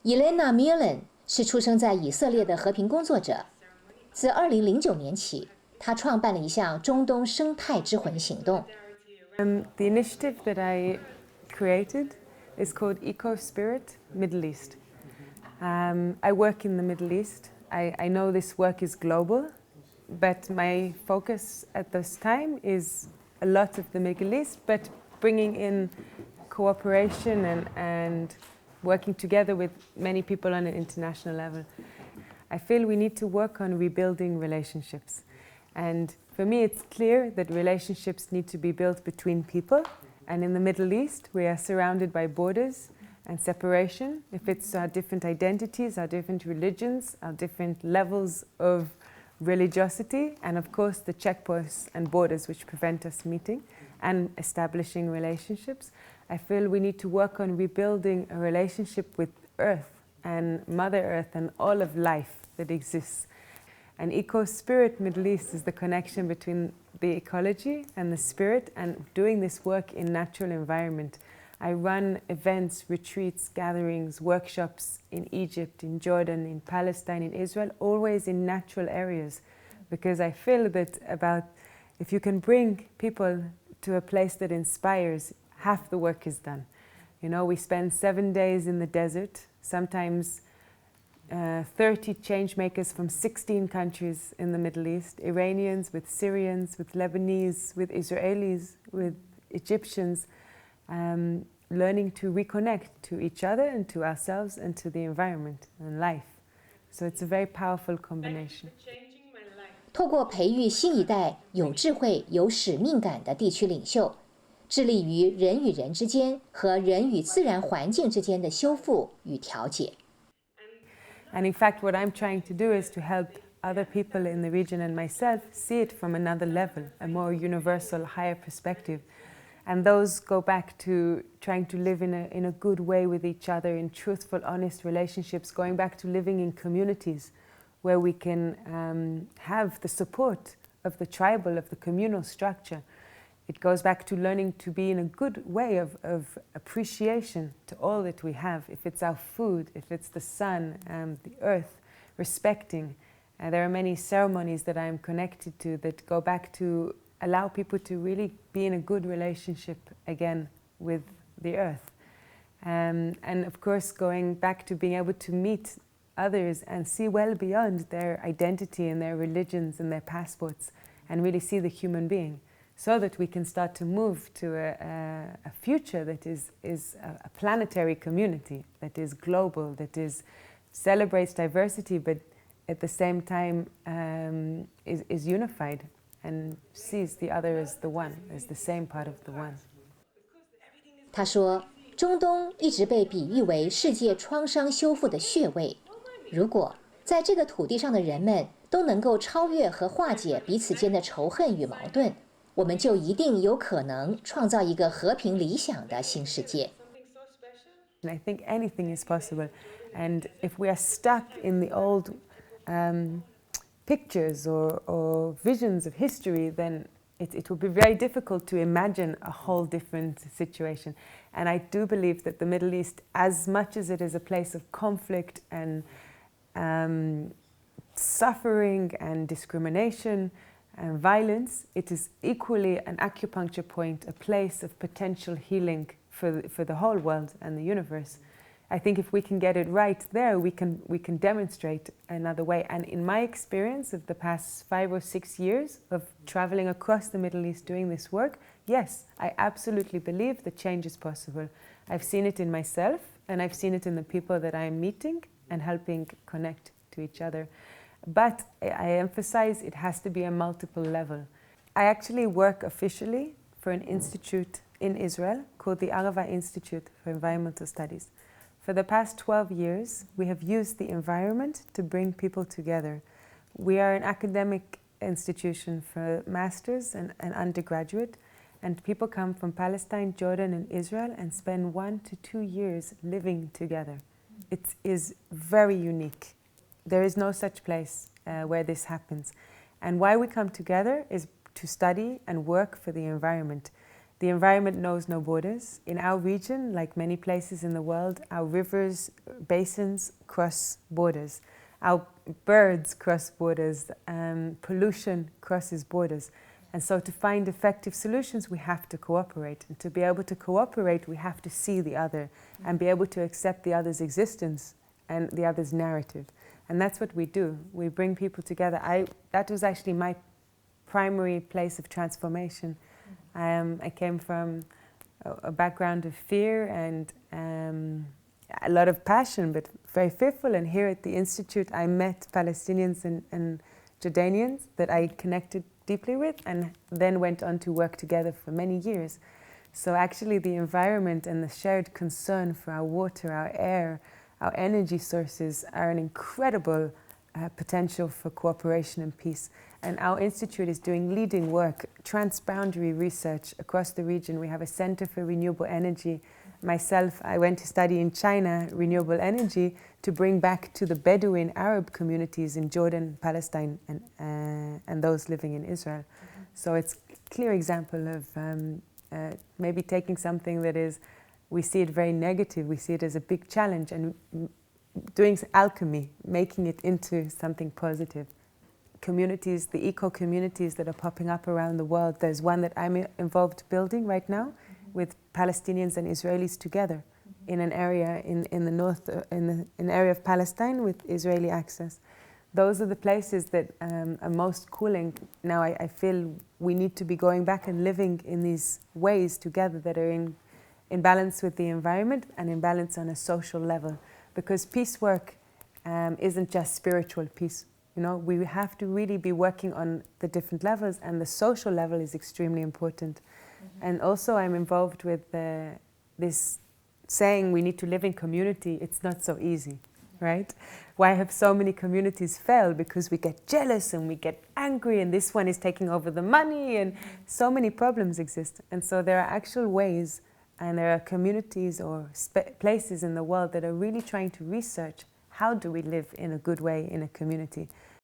Ilana Meallem 是出生在以色列的和平工作者。自2009年起，他创办了一项中东生态之魂行动。The initiative that I created is called EcoSpirit Middle East. I work in the Middle East. I know this work is global, but my focus at this time is a lot of the Middle East, but bringing in cooperation and working together with many people on an international level. I feel we need to work on rebuilding relationships. And for me, it's clear that relationships need to be built between people. And in the Middle East, we are surrounded by borders and separation. If it's our different identities, our different religions, our different levels of religiosity, and of course the checkposts and borders which prevent us meeting and establishing relationships. I feel we need to work on rebuilding a relationship with Earth and Mother Earth and all of life that exists. And EcoSpirit Middle East is the connection between the ecology and the spirit, and doing this work in natural environment. I run events, retreats, gatherings, workshops in Egypt, in Jordan, in Palestine, in Israel, always in natural areas, because I feel that if you can bring people to a place that inspires, half the work is done. You know, we spend 7 days in the desert, sometimes 30 change makers from 16 countries in the Middle East, Iranians with Syrians, with Lebanese, with Israelis, with Egyptians, learning to reconnect to each other and to ourselves and to the environment and life. So it's a very powerful combination. 透过培育新一代有智慧、有使命感的地区领袖，致力于人与人之间和人与自然环境之间的修复与调解。And in fact, what I'm trying to do is to help other people in the region and myself see it from another level, a more universal, higher perspective. And those go back to trying to live in a good way with each other, in truthful, honest relationships, going back to living in communities where we can have the support of the tribal, of the communal structure. It goes back to learning to be in a good way of appreciation to all that we have. If it's our food, if it's the sun, the earth, respecting. There are many ceremonies that I'm connected to that go back to allow people to really be in a good relationship again with the earth. And of course, going back to being able to meet others and see well beyond their identity and their religions and their passports, and really see the human being, so that we can start to move to a future that is a planetary community, that is global, that celebrates diversity, but at the same time is unified and sees the other as the one, as the same part of the one. 他说，中东一直被比喻为世界创伤修复的穴位。如果在这个土地上的人们都能够超越和化解彼此间的仇恨与矛盾，我们就一定有可能创造一个和平理想的新世界。I think anything is possible, and if we are stuck in the old pictures or visions of history, then it will be very difficult to imagine a whole different situation. And I do believe that the Middle East, as much as it is a place of conflict and suffering and discrimination and violence, it is equally an acupuncture point, a place of potential healing for the whole world and the universe. I think if we can get it right there, we can demonstrate another way. And in my experience of the past 5 or 6 years of traveling across the Middle East doing this work, yes, I absolutely believe that change is possible. I've seen it in myself, and I've seen it in the people that I'm meeting and helping connect to each other. But I emphasize it has to be a multiple level. I actually work officially for an institute in Israel called the Arava Institute for Environmental Studies. For the past 12 years, we have used the environment to bring people together. We are an academic institution for masters and undergraduate, and people come from Palestine, Jordan, and Israel and spend 1 to 2 years living together. It is very unique. There is no such place where this happens. And why we come together is to study and work for the environment. The environment knows no borders. In our region, like many places in the world, our rivers, basins cross borders. Our birds cross borders. Pollution crosses borders. And so to find effective solutions, we have to cooperate. And to be able to cooperate, we have to see the other and be able to accept the other's existence and the other's narrative. And that's what we do. We bring people together. That was actually my primary place of transformation. I came from a background of fear and a lot of passion, but very fearful. And here at the Institute, I met Palestinians and Jordanians that I connected deeply with, and then went on to work together for many years. So actually the environment and the shared concern for our water, our air, our energy sources are an incredible potential for cooperation and peace. And our institute is doing leading work, transboundary research across the region. We have a center for renewable energy. Myself, I went to study in China renewable energy to bring back to the Bedouin Arab communities in Jordan, Palestine, and those living in Israel. So it's a clear example of maybe taking something that is, we see it very negative, we see it as a big challenge, and doing alchemy, making it into something positive. Communities, the eco-communities that are popping up around the world. There's one that I'm involved building right now with Palestinians and Israelis together in an area in the north, in an area of Palestine with Israeli access. Those are the places that are most cooling. Now I feel we need to be going back and living in these ways together that are in balance with the environment and in balance on a social level. Because peace work isn't just spiritual peace. You know, we have to really be working on the different levels, and the social level is extremely important. And also I'm involved with this saying we need to live in community. It's not so easy, right? Why have so many communities failed? Because we get jealous and we get angry, and this one is taking over the money, and so many problems exist. And so there are actual ways, and there are communities or places in the world that are really trying to research how do we live in a good way in a community.